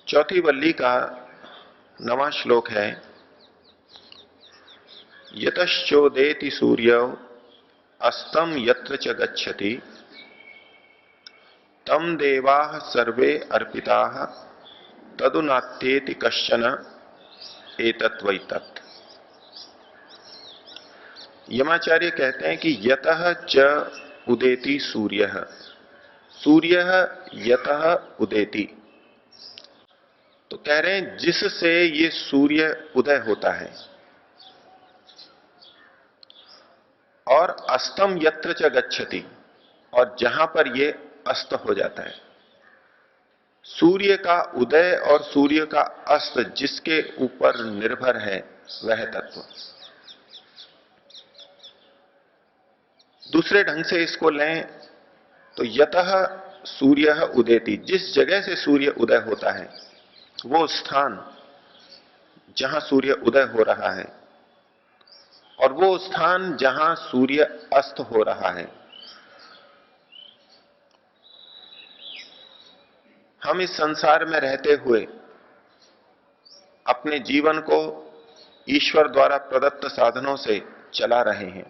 चौथी वल्ली का 9वां श्लोक है, यतश्चोदेति सूर्यो अस्तम यत्र च गच्छति तम देवाः सर्वे अर्पिताः तदुनात्येति कश्चन एतत्। यमाचार्य कहते हैं कि यतः च उदेति सूर्यः, सूर्यः यतः उदेति, तो कह रहे हैं जिससे ये सूर्य उदय होता है, और अस्तम यत्र च गच्छति, और जहां पर ये अस्त हो जाता है। सूर्य का उदय और सूर्य का अस्त जिसके ऊपर निर्भर है वह तत्व। दूसरे ढंग से इसको लें तो यतः सूर्य उदेति, जिस जगह से सूर्य उदय होता है वो स्थान जहां सूर्य उदय हो रहा है, और वो स्थान जहां सूर्य अस्त हो रहा है। हम इस संसार में रहते हुए अपने जीवन को ईश्वर द्वारा प्रदत्त साधनों से चला रहे हैं।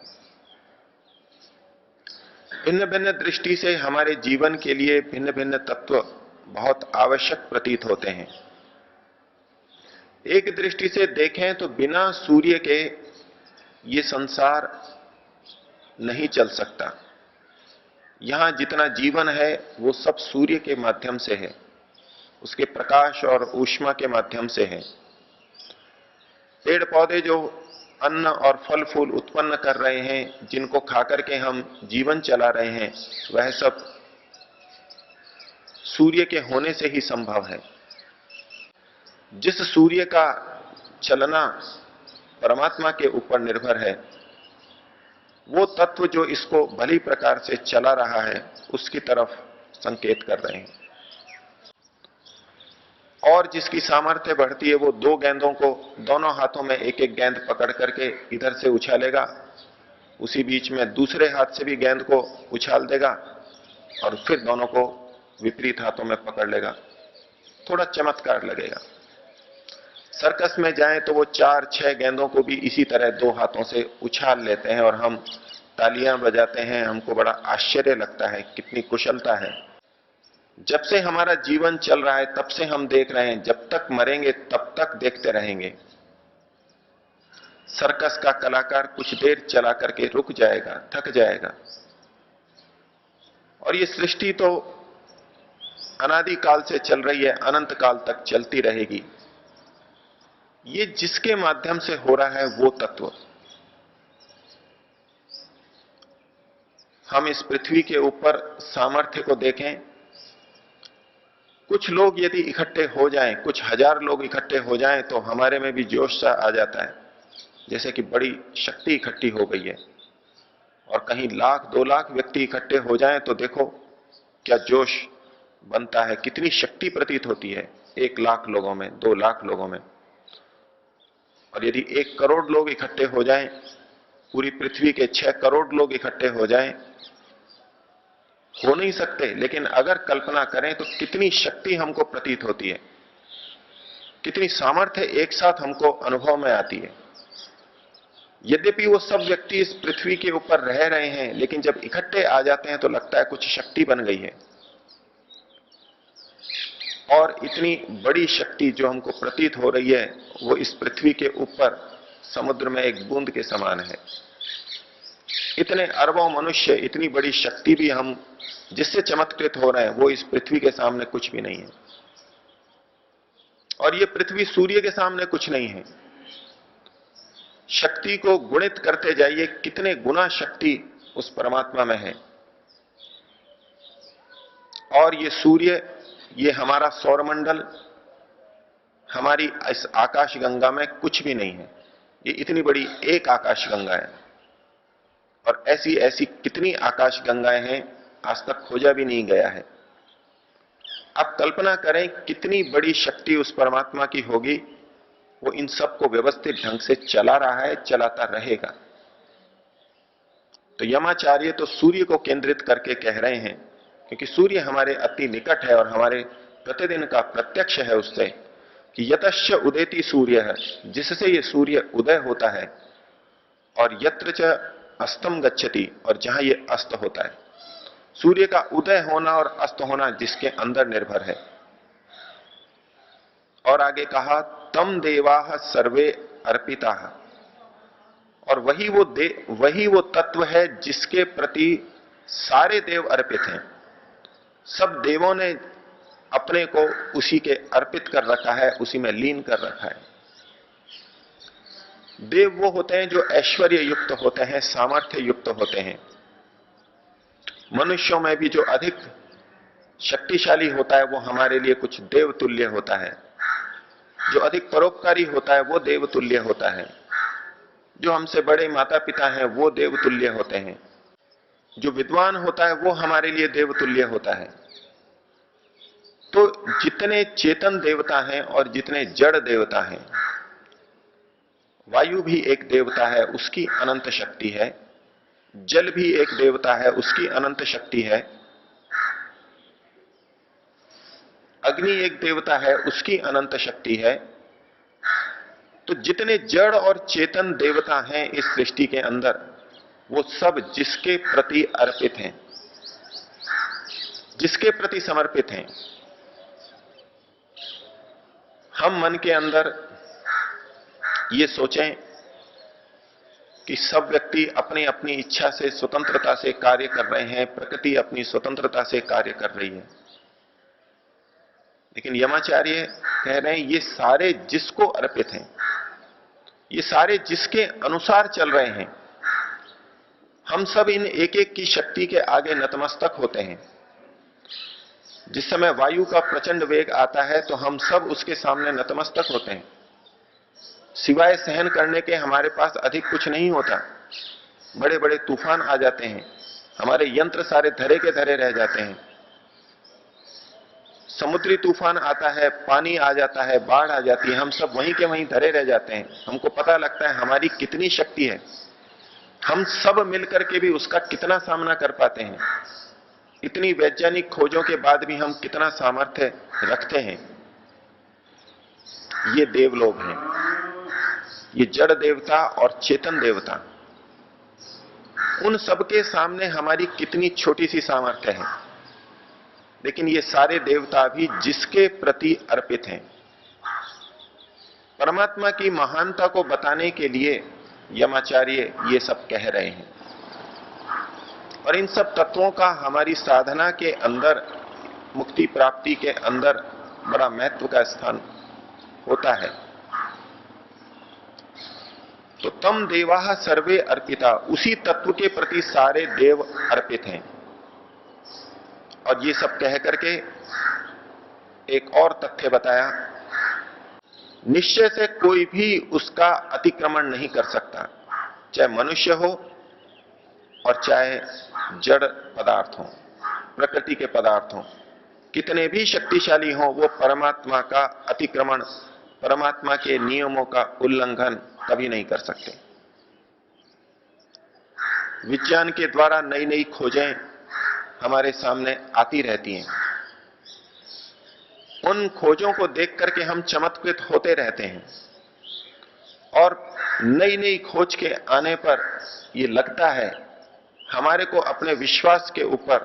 भिन्न भिन्न दृष्टि से हमारे जीवन के लिए भिन्न भिन्न तत्व बहुत आवश्यक प्रतीत होते हैं। एक दृष्टि से देखें तो बिना सूर्य के ये संसार नहीं चल सकता। यहां जितना जीवन है वो सब सूर्य के माध्यम से है, उसके प्रकाश और ऊष्मा के माध्यम से है। पेड़ पौधे जो अन्न और फल फूल उत्पन्न कर रहे हैं, जिनको खाकर के हम जीवन चला रहे हैं, वह सब सूर्य के होने से ही संभव है। जिस सूर्य का चलना परमात्मा के ऊपर निर्भर है, वो तत्व जो इसको भली प्रकार से चला रहा है उसकी तरफ संकेत कर रहे हैं। और जिसकी सामर्थ्य बढ़ती है वो दो गेंदों को दोनों हाथों में एक एक गेंद पकड़ करके इधर से उछालेगा, उसी बीच में दूसरे हाथ से भी गेंद को उछाल देगा और फिर दोनों को विपरीत हाथों में पकड़ लेगा। थोड़ा चमत्कार लगेगा। सर्कस में जाएं तो वो 4-6 गेंदों को भी इसी तरह दो हाथों से उछाल लेते हैं और हम तालियां बजाते हैं। हमको बड़ा आश्चर्य लगता है, कितनी कुशलता है। जब से हमारा जीवन चल रहा है तब से हम देख रहे हैं, जब तक मरेंगे तब तक देखते रहेंगे। सर्कस का कलाकार कुछ देर चला करके रुक जाएगा, थक जाएगा, और ये सृष्टि तो अनादि काल से चल रही है, अनंत काल तक चलती रहेगी। ये जिसके माध्यम से हो रहा है वो तत्व। हम इस पृथ्वी के ऊपर सामर्थ्य को देखें। कुछ लोग यदि इकट्ठे हो जाएं, कुछ हजार लोग इकट्ठे हो जाएं तो हमारे में भी जोश सा आ जाता है, जैसे कि बड़ी शक्ति इकट्ठी हो गई है। और कहीं 1,00,000-2 लाख व्यक्ति इकट्ठे हो जाएं तो देखो क्या जोश बनता है, कितनी शक्ति प्रतीत होती है 1 लाख लोगों में, 2 लाख लोगों में। और यदि 1 करोड़ लोग इकट्ठे हो जाएं, पूरी पृथ्वी के 6 करोड़ लोग इकट्ठे हो जाएं, हो नहीं सकते, लेकिन अगर कल्पना करें तो कितनी शक्ति हमको प्रतीत होती है, कितनी सामर्थ्य एक साथ हमको अनुभव में आती है। यद्यपि वो सब व्यक्ति इस पृथ्वी के ऊपर रह रहे हैं, लेकिन जब इकट्ठे आ जाते हैं तो लगता है कुछ शक्ति बन गई है। और इतनी बड़ी शक्ति जो हमको प्रतीत हो रही है वो इस पृथ्वी के ऊपर समुद्र में एक बूंद के समान है। इतने अरबों मनुष्य, इतनी बड़ी शक्ति भी हम जिससे चमत्कृत हो रहे हैं वो इस पृथ्वी के सामने कुछ भी नहीं है। और ये पृथ्वी सूर्य के सामने कुछ नहीं है। शक्ति को गुणित करते जाइए, कितने गुना शक्ति उस परमात्मा में है। और ये सूर्य, ये हमारा सौरमंडल, हमारी इस आकाश गंगा में कुछ भी नहीं है। ये इतनी बड़ी एक आकाश गंगा है, और ऐसी ऐसी कितनी आकाश गंगाएं हैं, आज तक खोजा भी नहीं गया है। अब कल्पना करें कितनी बड़ी शक्ति उस परमात्मा की होगी, वो इन सबको व्यवस्थित ढंग से चला रहा है, चलाता रहेगा। तो यमाचार्य तो सूर्य को केंद्रित करके कह रहे हैं, क्योंकि सूर्य हमारे अति निकट है और हमारे प्रतिदिन का प्रत्यक्ष है उससे, कि यतश्च उदेति सूर्य है, जिससे ये सूर्य उदय होता है, और यत्र च अस्तम गच्छति, और जहां ये अस्त होता है। सूर्य का उदय होना और अस्त होना जिसके अंदर निर्भर है। और आगे कहा तम देवाः सर्वे अर्पिताः, और वही वो तत्व है जिसके प्रति सारे देव अर्पित हैं। सब देवों ने अपने को उसी के अर्पित कर रखा है, उसी में लीन कर रखा है। देव वो होते हैं जो ऐश्वर्य युक्त होते हैं, सामर्थ्य युक्त होते हैं। मनुष्यों में भी जो अधिक शक्तिशाली होता है वो हमारे लिए कुछ देव तुल्य होता है। जो अधिक परोपकारी होता है वो देव तुल्य होता है। जो हमसे बड़े माता पिता हैं वो देव तुल्य होते हैं। जो विद्वान होता है वो हमारे लिए देव तुल्य होता है। तो जितने चेतन देवता हैं और जितने जड़ देवता हैं, वायु भी एक देवता है, उसकी अनंत शक्ति है। जल भी एक देवता है, उसकी अनंत शक्ति है। अग्नि एक देवता है, उसकी अनंत शक्ति है। तो जितने जड़ और चेतन देवता हैं इस सृष्टि के अंदर, वो सब जिसके प्रति अर्पित हैं, जिसके प्रति समर्पित हैं। हम मन के अंदर ये सोचें कि सब व्यक्ति अपनी अपनी इच्छा से, स्वतंत्रता से कार्य कर रहे हैं, प्रकृति अपनी स्वतंत्रता से कार्य कर रही है। लेकिन यमाचार्य कह रहे हैं ये सारे जिसको अर्पित हैं, ये सारे जिसके अनुसार चल रहे हैं। हम सब इन एक एक की शक्ति के आगे नतमस्तक होते हैं। जिस समय वायु का प्रचंड वेग आता है तो हम सब उसके सामने नतमस्तक होते हैं। सिवाय सहन करने के हमारे पास अधिक कुछ नहीं होता। बड़े बड़े तूफान आ जाते हैं, हमारे यंत्र सारे धरे के धरे रह जाते हैं। समुद्री तूफान आता है, पानी आ जाता है, बाढ़ आ जाती है, हम सब वहीं के वहीं धरे रह जाते हैं। हमको पता लगता है हमारी कितनी शक्ति है, हम सब मिलकर के भी उसका कितना सामना कर पाते हैं। इतनी वैज्ञानिक खोजों के बाद भी हम कितना सामर्थ्य रखते हैं। ये देवलोग हैं, ये जड़ देवता और चेतन देवता, उन सबके सामने हमारी कितनी छोटी सी सामर्थ्य है। लेकिन ये सारे देवता भी जिसके प्रति अर्पित हैं। परमात्मा की महानता को बताने के लिए यमाचार्य ये सब कह रहे हैं। और इन सब तत्वों का हमारी साधना के अंदर, मुक्ति प्राप्ति के अंदर बड़ा महत्व का स्थान होता है। तो तम देवाः सर्वे अर्पिता, उसी तत्व के प्रति सारे देव अर्पित हैं। और ये सब कह करके एक और तथ्य बताया, निश्चय से कोई भी उसका अतिक्रमण नहीं कर सकता, चाहे मनुष्य हो और चाहे जड़ पदार्थ हो, प्रकृति के पदार्थ हो। कितने भी शक्तिशाली हो, वो परमात्मा का अतिक्रमण, परमात्मा के नियमों का उल्लंघन कभी नहीं कर सकते। विज्ञान के द्वारा नई नई खोजें हमारे सामने आती रहती हैं। उन खोजों को देख करके हम चमत्कृत होते रहते हैं। और नई नई खोज के आने पर यह लगता है हमारे को अपने विश्वास के ऊपर,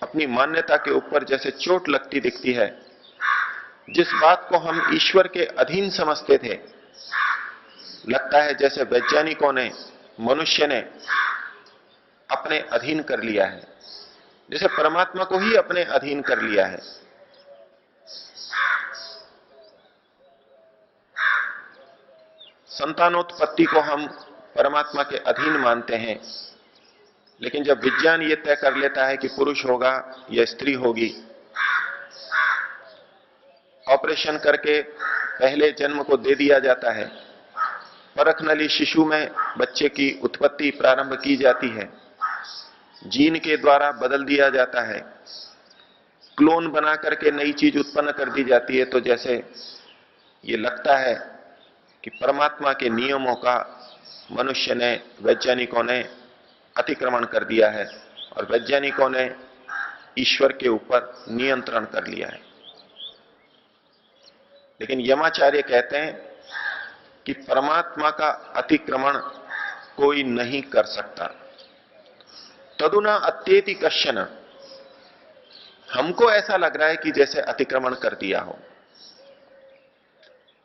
अपनी मान्यता के ऊपर जैसे चोट लगती दिखती है। जिस बात को हम ईश्वर के अधीन समझते थे, लगता है जैसे वैज्ञानिकों ने, मनुष्य ने अपने अधीन कर लिया है, जैसे परमात्मा को ही अपने अधीन कर लिया है। संतानोत्पत्ति को हम परमात्मा के अधीन मानते हैं, लेकिन जब विज्ञान ये तय कर लेता है कि पुरुष होगा या स्त्री होगी, ऑपरेशन करके पहले जन्म को दे दिया जाता है, परख नली शिशु में बच्चे की उत्पत्ति प्रारंभ की जाती है, जीन के द्वारा बदल दिया जाता है, क्लोन बना करके नई चीज उत्पन्न कर दी जाती है। तो जैसे ये लगता है कि परमात्मा के नियमों का मनुष्य ने, वैज्ञानिकों ने अतिक्रमण कर दिया है और वैज्ञानिकों ने ईश्वर के ऊपर नियंत्रण कर लिया है। लेकिन यमाचार्य कहते हैं कि परमात्मा का अतिक्रमण कोई नहीं कर सकता। तदुना अत्येति कश्चन, हमको ऐसा लग रहा है कि जैसे अतिक्रमण कर दिया हो।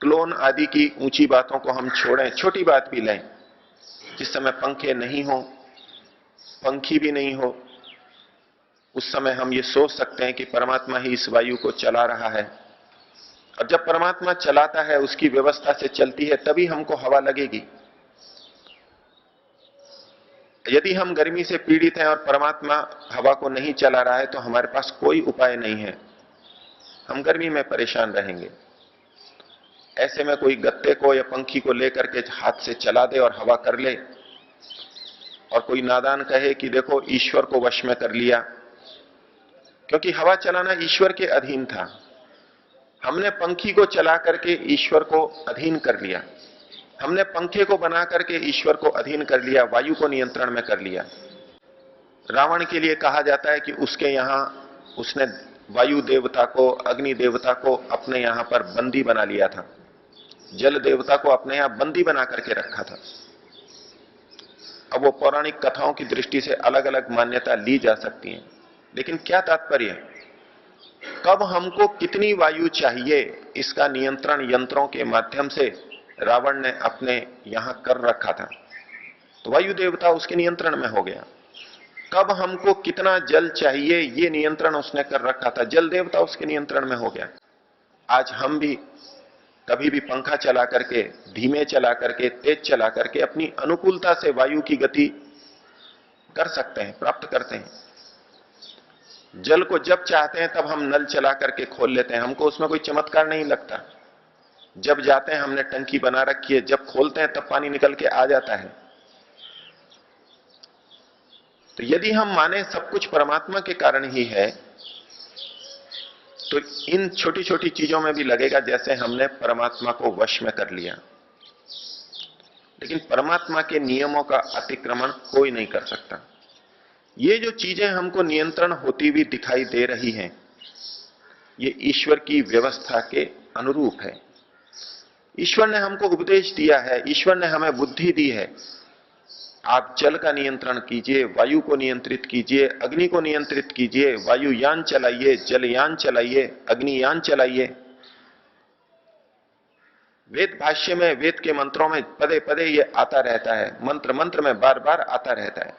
क्लोन आदि की ऊंची बातों को हम छोड़ें, छोटी बात भी लें, जिस समय पंखे नहीं हो, पंखी भी नहीं हो, उस समय हम ये सोच सकते हैं कि परमात्मा ही इस वायु को चला रहा है। और जब परमात्मा चलाता है, उसकी व्यवस्था से चलती है, तभी हमको हवा लगेगी। यदि हम गर्मी से पीड़ित हैं और परमात्मा हवा को नहीं चला रहा है, तो हमारे पास कोई उपाय नहीं है, हम गर्मी में परेशान रहेंगे। ऐसे में कोई गत्ते को या पंखी को लेकर के हाथ से चला दे और हवा कर ले, और कोई नादान कहे कि देखो ईश्वर को वश में कर लिया, क्योंकि हवा चलाना ईश्वर के अधीन था। हमने पंखी को चला करके ईश्वर को अधीन कर लिया, हमने पंखे को बना करके ईश्वर को अधीन कर लिया, वायु को नियंत्रण में कर लिया। रावण के लिए कहा जाता है कि उसके यहां उसने वायु देवता को, अग्नि देवता को अपने यहां पर बंदी बना लिया था, जल देवता को अपने यहां बंदी बना करके रखा था। अब वो पौराणिक कथाओं की दृष्टि से अलग अलग मान्यता ली जा सकती है, लेकिन क्या तात्पर्य, कब हमको कितनी वायु चाहिए, इसका नियंत्रण यंत्रों के माध्यम से रावण ने अपने यहां कर रखा था, तो वायु देवता उसके नियंत्रण में हो गया। कब हमको कितना जल चाहिए, ये नियंत्रण उसने कर रखा था, जल देवता उसके नियंत्रण में हो गया। आज हम भी कभी भी पंखा चला करके, धीमे चला करके, तेज चला करके अपनी अनुकूलता से वायु की गति कर सकते हैं, प्राप्त करते हैं। जल को जब चाहते हैं तब हम नल चला करके खोल लेते हैं, हमको उसमें कोई चमत्कार नहीं लगता। जब जाते हैं, हमने टंकी बना रखी है, जब खोलते हैं तब पानी निकल के आ जाता है। तो यदि हम माने सब कुछ परमात्मा के कारण ही है, तो इन छोटी छोटी चीजों में भी लगेगा जैसे हमने परमात्मा को वश में कर लिया। लेकिन परमात्मा के नियमों का अतिक्रमण कोई नहीं कर सकता। ये जो चीजें हमको नियंत्रण होती हुई दिखाई दे रही हैं, ये ईश्वर की व्यवस्था के अनुरूप है। ईश्वर ने हमको उपदेश दिया है, ईश्वर ने हमें बुद्धि दी है। आप जल का नियंत्रण कीजिए, वायु को नियंत्रित कीजिए, अग्नि को नियंत्रित कीजिए, वायुयान चलाइए, जलयान चलाइए, अग्नियान चलाइए। वेद भाष्य में, वेद के मंत्रों में पदे पदे ये आता रहता है, मंत्र मंत्र में बार बार आता रहता है।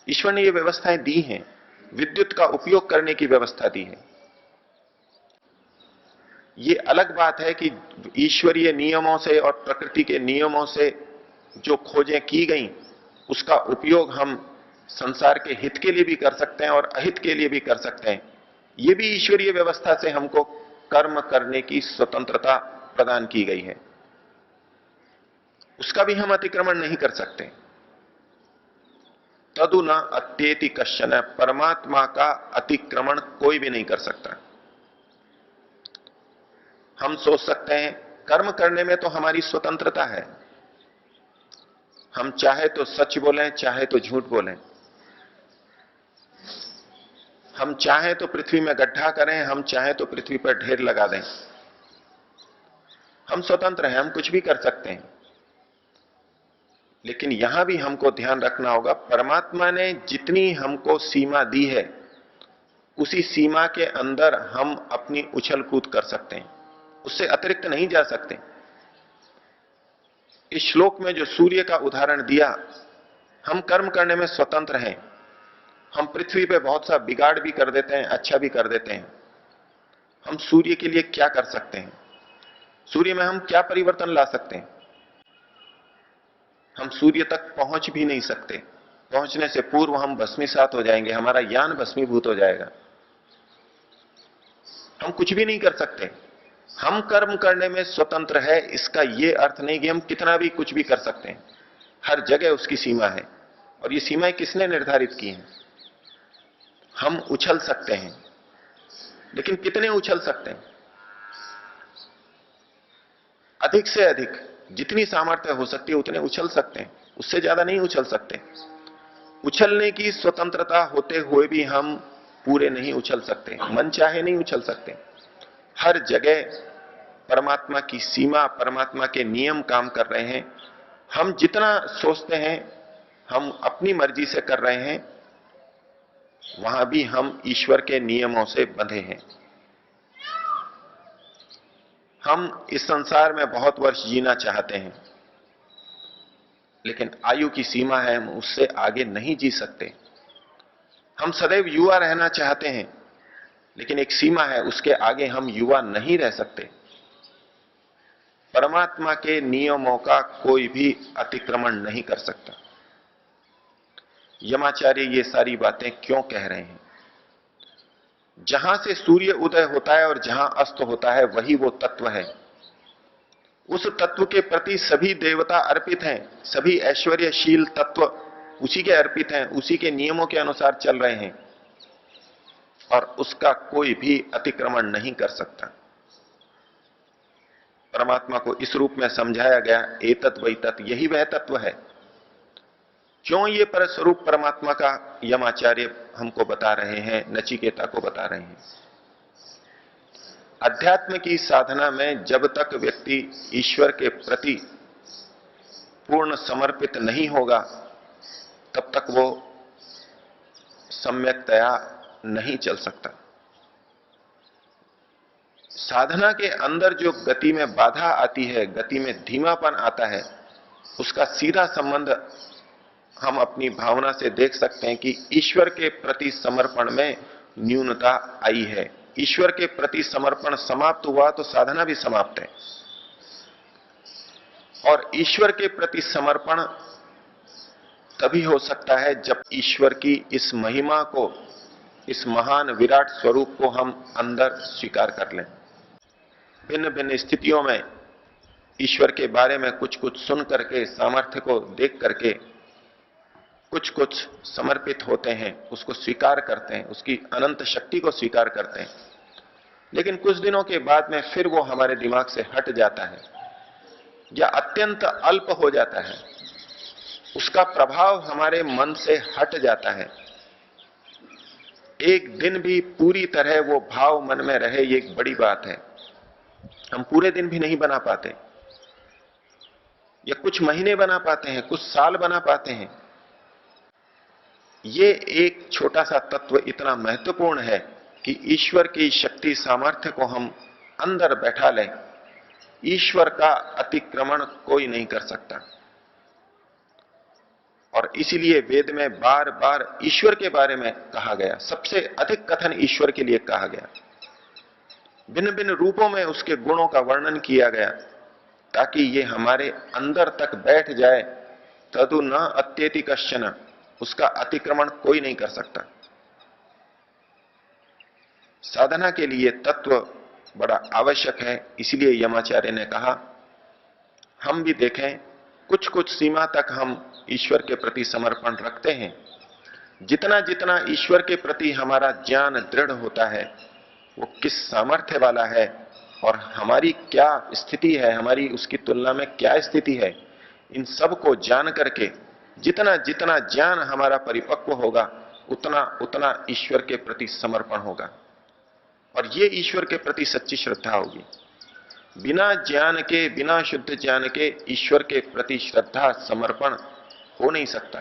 ईश्वर ने ये व्यवस्थाएं दी हैं, विद्युत का उपयोग करने की व्यवस्था दी है। ये अलग बात है कि ईश्वरीय नियमों से और प्रकृति के नियमों से जो खोजें की गई, उसका उपयोग हम संसार के हित के लिए भी कर सकते हैं और अहित के लिए भी कर सकते हैं। ये भी ईश्वरीय व्यवस्था से हमको कर्म करने की स्वतंत्रता प्रदान की गई है, उसका भी हम अतिक्रमण नहीं कर सकते। तदुना अत्येति कश्चन, परमात्मा का अतिक्रमण कोई भी नहीं कर सकता। हम सोच सकते हैं कर्म करने में तो हमारी स्वतंत्रता है, हम चाहे तो सच बोलें, चाहे तो झूठ बोलें, हम चाहे तो पृथ्वी में गड्ढा करें, हम चाहे तो पृथ्वी पर ढेर लगा दें, हम स्वतंत्र हैं, हम कुछ भी कर सकते हैं। लेकिन यहां भी हमको ध्यान रखना होगा, परमात्मा ने जितनी हमको सीमा दी है, उसी सीमा के अंदर हम अपनी उछल कूद कर सकते हैं, उससे अतिरिक्त नहीं जा सकते। इस श्लोक में जो सूर्य का उदाहरण दिया, हम कर्म करने में स्वतंत्र हैं। हम पृथ्वी पे बहुत सा बिगाड़ भी कर देते हैं, अच्छा भी कर देते हैं। हम सूर्य के लिए क्या कर सकते हैं, सूर्य में हम क्या परिवर्तन ला सकते हैं? हम सूर्य तक पहुंच भी नहीं सकते, पहुंचने से पूर्व हम भस्मीसात हो जाएंगे, हमारा यान भस्मीभूत हो जाएगा। हम कुछ भी नहीं कर सकते। हम कर्म करने में स्वतंत्र है, इसका यह अर्थ नहीं कि हम कितना भी कुछ भी कर सकते हैं। हर जगह उसकी सीमा है, और ये सीमाएं किसने निर्धारित की हैं? हम उछल सकते हैं, लेकिन कितने उछल सकते हैं? अधिक से अधिक जितनी सामर्थ्य हो सकती है उतने उछल सकते हैं, उससे ज्यादा नहीं उछल सकते। उछलने की स्वतंत्रता होते हुए भी हम पूरे नहीं उछल सकते, मन चाहे नहीं उछल सकते। हर जगह परमात्मा की सीमा, परमात्मा के नियम काम कर रहे हैं। हम जितना सोचते हैं हम अपनी मर्जी से कर रहे हैं, वहां भी हम ईश्वर के नियमों से बंधे हैं। हम इस संसार में बहुत वर्ष जीना चाहते हैं, लेकिन आयु की सीमा है, हम उससे आगे नहीं जी सकते। हम सदैव युवा रहना चाहते हैं, लेकिन एक सीमा है, उसके आगे हम युवा नहीं रह सकते। परमात्मा के नियमों का कोई भी अतिक्रमण नहीं कर सकता। यमाचार्य ये सारी बातें क्यों कह रहे हैं? जहां से सूर्य उदय होता है और जहां अस्त होता है वही वो तत्व है। उस तत्व के प्रति सभी देवता अर्पित हैं, सभी ऐश्वर्यशील तत्व उसी के अर्पित हैं, उसी के नियमों के अनुसार चल रहे हैं, और उसका कोई भी अतिक्रमण नहीं कर सकता। परमात्मा को इस रूप में समझाया गया, एतत् वैतत्, यही वह तत्व है। क्यों ये परस्वरूप परमात्मा का यमाचार्य हमको बता रहे हैं, नचिकेता को बता रहे हैं? अध्यात्म की साधना में जब तक व्यक्ति ईश्वर के प्रति पूर्ण समर्पित नहीं होगा, तब तक वो सम्यकतया नहीं चल सकता। साधना के अंदर जो गति में बाधा आती है, गति में धीमापन आता है, उसका सीधा संबंध हम अपनी भावना से देख सकते हैं कि ईश्वर के प्रति समर्पण में न्यूनता आई है। ईश्वर के प्रति समर्पण समाप्त हुआ तो साधना भी समाप्त है। और ईश्वर के प्रति समर्पण तभी हो सकता है जब ईश्वर की इस महिमा को, इस महान विराट स्वरूप को हम अंदर स्वीकार कर लें। भिन्न भिन्न स्थितियों में ईश्वर के बारे में कुछ कुछ सुन करके, सामर्थ्य को देख करके कुछ कुछ समर्पित होते हैं, उसको स्वीकार करते हैं, उसकी अनंत शक्ति को स्वीकार करते हैं, लेकिन कुछ दिनों के बाद में फिर वो हमारे दिमाग से हट जाता है या अत्यंत अल्प हो जाता है, उसका प्रभाव हमारे मन से हट जाता है। एक दिन भी पूरी तरह वो भाव मन में रहे, ये एक बड़ी बात है। हम पूरे दिन भी नहीं बना पाते, या कुछ महीने बना पाते हैं, कुछ साल बना पाते हैं। ये एक छोटा सा तत्व इतना महत्वपूर्ण है कि ईश्वर की शक्ति सामर्थ्य को हम अंदर बैठा लें, ईश्वर का अतिक्रमण कोई नहीं कर सकता। और इसीलिए वेद में बार बार ईश्वर के बारे में कहा गया, सबसे अधिक कथन ईश्वर के लिए कहा गया। भिन्न भिन्न रूपों में उसके गुणों का वर्णन किया गया, ताकि ये हमारे अंदर तक बैठ जाए। तदु न अत्येति कश्चन, उसका अतिक्रमण कोई नहीं कर सकता। साधना के लिए तत्व बड़ा आवश्यक है। इसलिए यमाचार्य ने कहा, हम भी देखें, कुछ कुछ सीमा तक हम ईश्वर के प्रति समर्पण रखते हैं। जितना जितना ईश्वर के प्रति हमारा ज्ञान दृढ़ होता है, वो किस सामर्थ्य वाला है और हमारी क्या स्थिति है, हमारी उसकी तुलना में क्या स्थिति है, इन सब को जान करके जितना जितना ज्ञान हमारा परिपक्व होगा, उतना उतना ईश्वर के प्रति समर्पण होगा, और ये ईश्वर के प्रति सच्ची श्रद्धा होगी। बिना ज्ञान के, बिना शुद्ध ज्ञान के ईश्वर के प्रति श्रद्धा, समर्पण हो नहीं सकता।